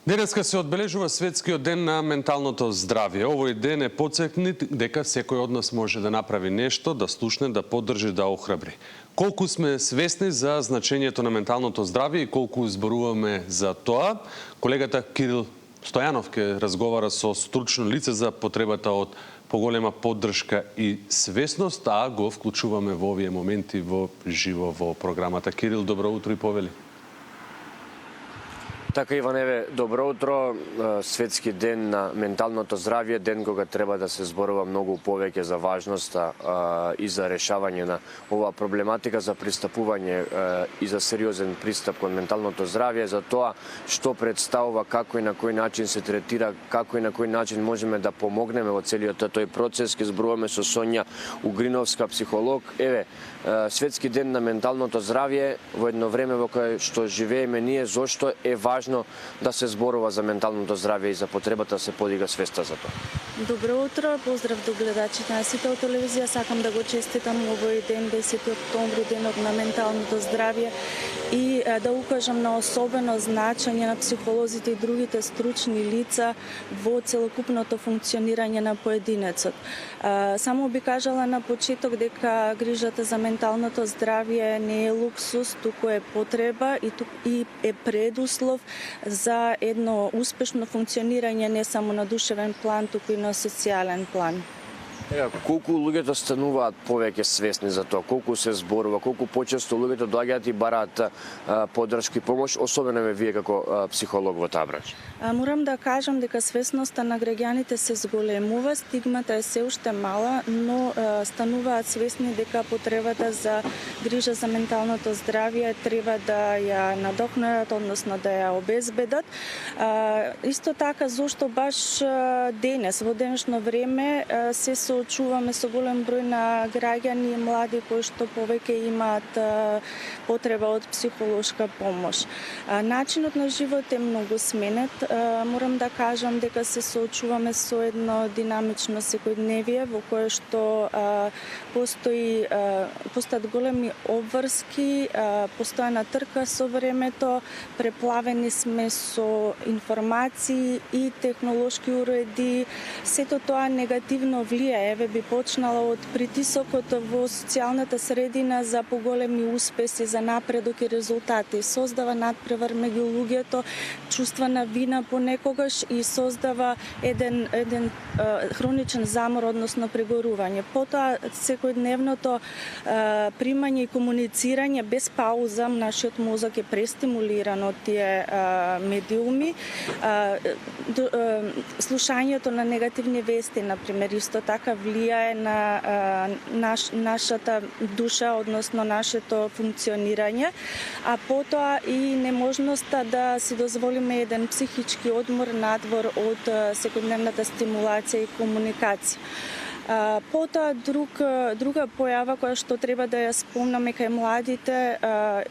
Денеска се одбележува светскиот ден на менталното здравје. Овој ден е потсетник дека секој од нас може да направи нешто, да слушне, да поддржи, да охрабри. Колку сме свесни за значењето на менталното здравје и колку зборуваме за тоа, колегата Кирил Стојанов ќе разговара со стручно лице за потребата од поголема поддршка и свесност, а го вклучуваме во овие моменти во живо во програмата. Кирил, добро утро и повели. Така, Иваневе, добро утро. Светски ден на менталното здравје, ден кога треба да се зборува многу повеќе за важноста и за решавање на оваа проблематика, за пристапување и за сериозен пристап кон менталното здравје, за тоа што представува, како и на кој начин се третира, како и на кој начин можеме да помогнеме во целиот тој процес. Ке зборуваме со Сонја Угриновска, психолог. Еве, Светски ден на менталното здравје во едно време во кое што живееме ние, зошто е важно да се зборува за менталното здравје и за потребата да се подига свеста за тоа. Добро утро, поздрав до гледачите на Сител телевизија. Сакам да го честитам овој ден, 10 октомври, денот на менталното здравје, и да укажам на особено значење на психолозите и другите стручни лица во целокупното функционирање на поединецот. Само би кажала на почеток дека грижата за менталното здравје не е луксус, туку е потреба и е предуслов за едно успешно функционирање не само на душевен план, туку и на социјален план. Колку луѓето стануваат повеќе свесни за тоа, колку се зборува, колку почесто луѓето доаѓаат и бараат поддршка и помош, особено вие како психолог во таа бранша? Морам да кажам дека свесноста на граѓаните се зголемува, стигмата е се уште мала, но стануваат свесни дека потребата за грижа за менталното здравје треба да ја надокнадат, односно да ја обезбедат. Исто така, зошто баш денес, во денешно време, се соочуваме со голем број на граѓани и млади кои што повеќе имаат потреба од психолошка помош. Начинот на живот е многу сменет. Морам да кажам дека се соочуваме со едно динамично секојдневие во кое што постојат големи обврски, постојана трка со времето, преплавени сме со информации и технолошки уреди. Сето тоа негативно влија. Еве би почнала од притисокот во социјалната средина за поголеми успеси, за напредок и резултати. Создава надпревар меѓу луѓето, чувства на вина понекогаш и создава еден хроничен замор, односно прегорување. Потоа секојдневното примање и комуницирање без пауза, нашиот мозок е престимулиран од тие медиуми. Слушањето на негативни вести, например, исто така влијае на нашата душа, односно нашето функционирање, а потоа и неможноста да си дозволиме еден психички одмор надвор од секојдневната стимулација и комуникација. Потоа друга појава која што треба да ја спомнаме кај младите,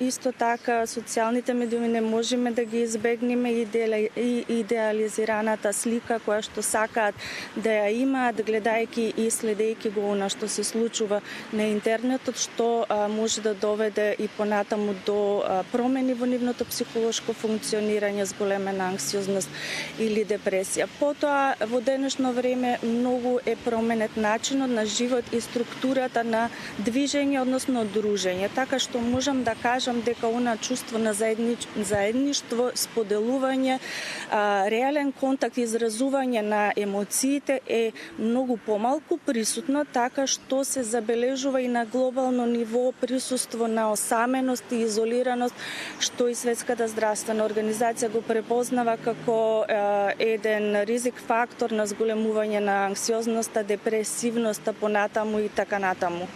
исто така социјалните медиуми не можеме да ги избегнеме и идеализираната слика која што сакаат да ја имаат, гледајќи и следејќи го она што се случува на интернетот, што може да доведе и понатаму до промени во нивното психолошко функционирање, зголемена анксиозност или депресија. Потоа во денешно време многу е променет начинот на живот и структурата на движење, односно дружење, така што можам да кажам дека она чувство на заедништво, споделување, реален контакт и изразување на емоциите е многу помалку присутно, така што се забележува и на глобално ниво присуство на осаменост и изолираност, што и Светската здравствена организација го препознава како еден ризик фактор на зголемување на анксиозноста, депресивноста понатаму и така натаму.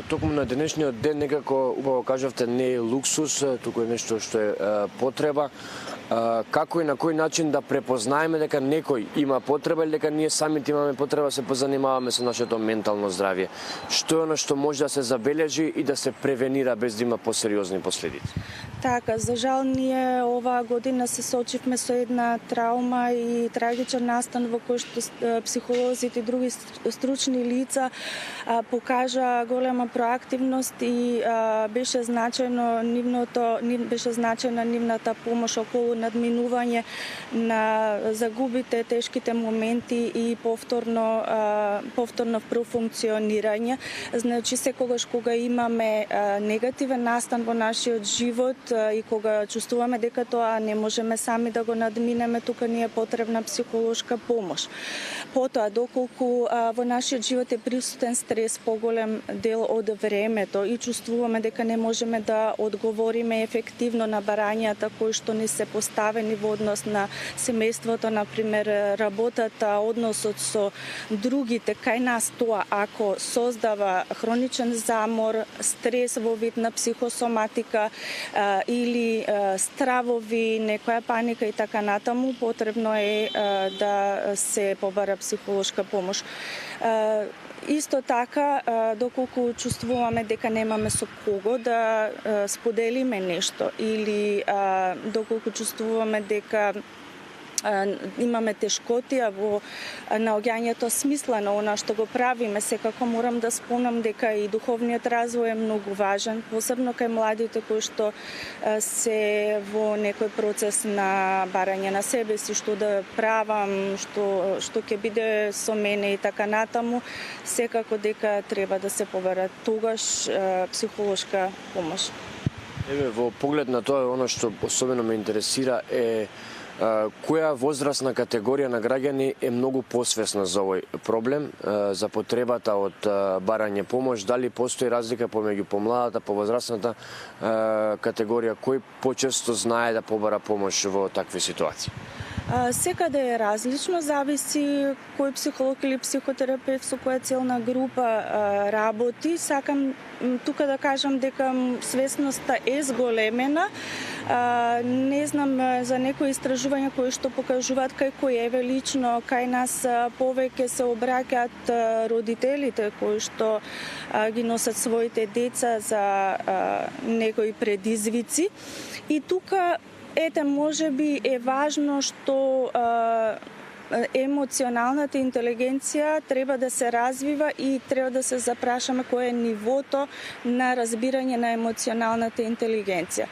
Токму на денешниот ден, некако убаво кажавте, не е луксус, туку е нешто што е потреба. Како и на кој начин да препознаеме дека некој има потреба или дека ние самите имаме потреба да се позанимаваме со нашето ментално здравје? Што е оно што може да се забележи и да се превенира без да има посериозни последици? Така, за жал ние оваа година се соочивме со една траума и трагичен настан во кој што психолозите и други стручни лица покажа голема проактивност и беше значајна нивната помош околу надминување на загубите, тешките моменти и повторно профункционирање. Значи, секогаш кога имаме негативен настан во нашиот живот и кога чувствуваме дека тоа не можеме сами да го надминеме, тука ни е потребна психолошка помош. Потоа, доколку во нашиот живот е присутен стрес поголем дел од времето и чувствуваме дека не можеме да одговориме ефективно на барањата кои што ни се поставени во однос на семејството, например работата, односот со другите, кај нас тоа ако создава хроничен замор, стрес во вид на психосоматика или стравови, некоја паника и така натаму, потребно е да се побара психолошка помош. Исто така, доколку чувствуваме дека немаме со кого да споделиме нешто или доколку чувствуваме дека имаме тешкотија во наоѓањето смисла на она што го правиме, секако морам да спомнам дека и духовниот развој е многу важен, посебно кај младите кои што се во некој процес на барање на себе си, што да правам, што ќе биде со мене и така натаму, секако дека треба да се побара тогаш психолошка помош. Во поглед на тоа, оно што особено ме интересира е која возрастна категорија на граѓани е многу посвесна за овој проблем, за потребата од барање помош, дали постои разлика помеѓу помладата, повозрастната категорија, кој почесто знае да побара помош во такви ситуации? Секаде е различно, зависи кој психолог или психотерапевт со која целна група работи. Сакам тука да кажам дека свесноста е зголемена. Не знам за некои истражувања кои што покажуваат кај кој еве лично кај нас повеќе се обраќаат родителите кои што ги носат своите деца за некои предизвици. И тука можеби е важно што емоционалната интелигенција треба да се развива и треба да се запрашаме кое е нивото на разбирање на емоционалната интелигенција.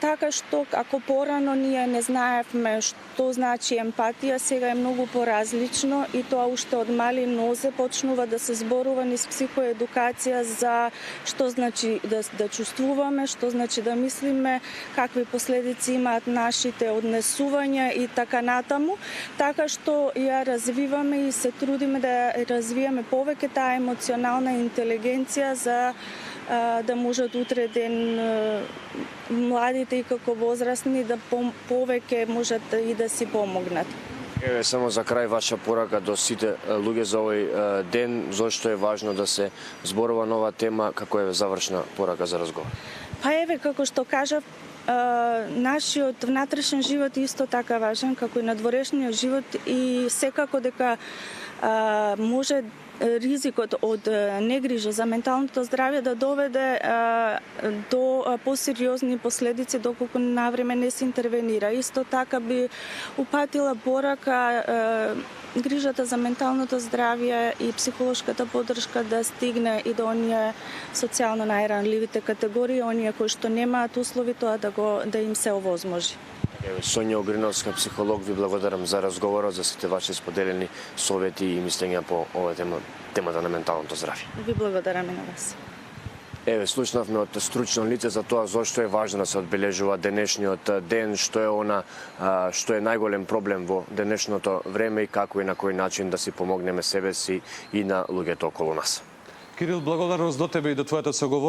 Така што ако порано ние не знаевме што значи емпатија, сега е многу поразлично и тоа уште од мали нозе почнува да се зборува низ психоедукација за што значи да чувствуваме, што значи да мислиме, какви последици имаат нашите однесувања и така натаму. Така што ја развиваме и се трудиме да развиеме повеќе таа емоционална интелигенција за да можат утре ден младите и како возрастни да повеќе можат и да си помогнат. Еве само за крај ваша порака до сите луѓе за овој ден, зошто е важно да се зборува на оваа тема, како е завршна порака за разговор? Па еве како што кажав, нашиот внатрешен живот е исто така важен како и надворешниот живот и секако дека може ризикот од негрижа за менталното здравје да доведе до посериозни последици доколку навреме не се интервенира. Исто така би упатила порака грижата за менталното здравје и психолошката поддршка да стигне и до оние социјално најранливите категории, оние кои што немаат услови тоа да им се овозможи. Сонја Огриновска, психолог, ви благодарам за разговорот, за сите ваши споделени совети и мислења по оваа темата на менталното здравје. Ви благодарам и на вас. Еве, слушнавме од стручно лице за тоа зошто е важно да се одбележува денешниот ден, што е најголем проблем во денешното време и како и на кој начин да си помогнеме себе си и на луѓето околу нас. Кирил, благодарност до тебе и до твојата соговор.